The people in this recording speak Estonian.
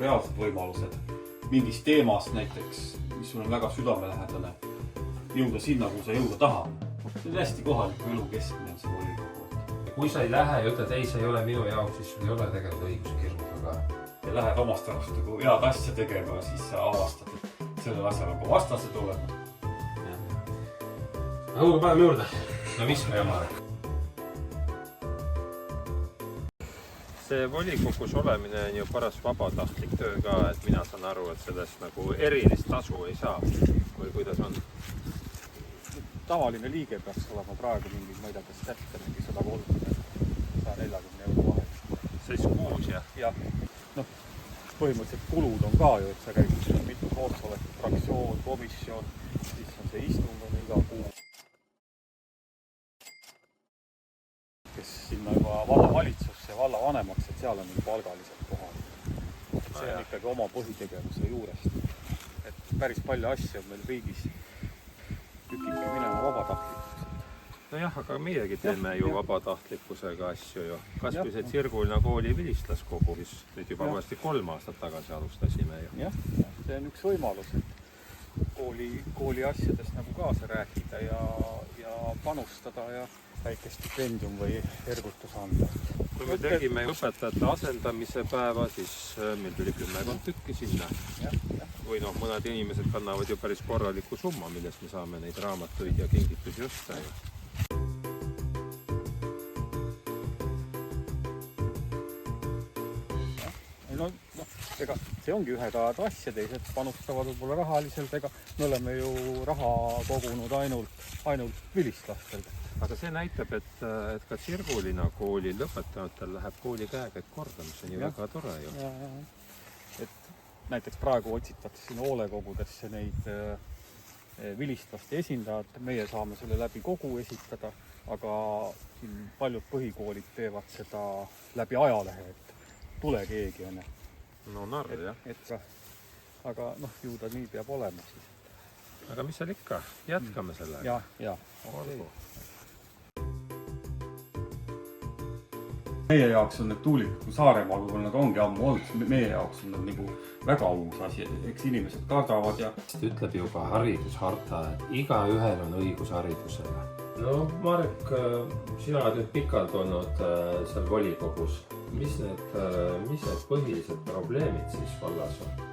reaalsed võimalused mingis teemas näiteks, mis sul on väga südamelähedane, jõuda sinna, kuhu sa jõuda tahad. See on hästi kohaliku elu keskmine see volikogu. Kui sa ei lähe ja ütled, ei, see ei ole minu jaoks, siis sul ei ole tegelikult õiguse kirjutada. Ja lähed omast arust head asja tegema, siis sa avastad, et sellel asjal on ka vastased olema. Aga paneme juurde. No mis me jama? See volikogus olemine on ju paras vabatahtlik töö ka, et mina saan aru, et sellest nagu erilist tasu ei saa. Või kuidas on? Tavaline liige peaks olema praegu mingi, ma ei tea, kas kätte mingi 130-140 euro vahel. Siis kuus, jah? Jah. No, põhimõtteliselt kulud on ka ju, et sa käid mitu koosolekut, fraktsioon, komisjon, siis on see istung on iga kuu. Kes sinna juba vallavalitsusse ja vallavanemaks, et seal on mingi palgalised kohad. See on ikkagi oma põhitegevuse juurest. Et päris palju asju on meil riigis tükibki minema vabatahtlikkused. Nojah, aga meiegi teeme ju vabatahtlikkusega asju ju. Kas või see Tsirgulina kooli vilistlaskogu, mis nüüd juba varsti 3 aastat tagasi alustasime ju. Jah, see on üks võimalus, et kooli asjadest nagu kaasa rääkida ja panustada ja väike stipendium või ergutus anda. Kui me tegime õpetajate asendamise päeva, siis meil tuli 10 tükki sinna. Või noh, mõned inimesed kannavad ju päris korraliku summa, millest me saame neid raamatuid ja kingitusi osta. No, ega see ongi ühed ajad asja, teised panustavad võib-olla rahaliselt, ega me oleme ju raha kogunud ainult vilistlastel. Aga see näitab, et ka Tsirgulina kooli lõpetanutel läheb kooli käekäik korda, mis on ju väga tore ju. Et näiteks praegu otsitakse siin hoolekogudesse neid vilistlaste esindajad, meie saame selle läbi kogu esitada, aga siin paljud põhikoolid teevad seda läbi ajalehe, et tule keegi enne. No narr, jah. Aga noh, ju ta nii peab olema siis. Aga mis seal ikka? Jätkame sellega. Ja. Olgu. Meie jaoks on need tuulikud, kui Saaremaal võib-olla nad ongi ammu olnud, meie jaoks on nad nagu väga uus asi, eks inimesed kardavad ja... Ütleb ju ka haridusharta, et igaühel on õigus haridusele. No Marek, sina oled nüüd pikalt olnud seal volikogus. Mis need põhilised probleemid siis vallas on?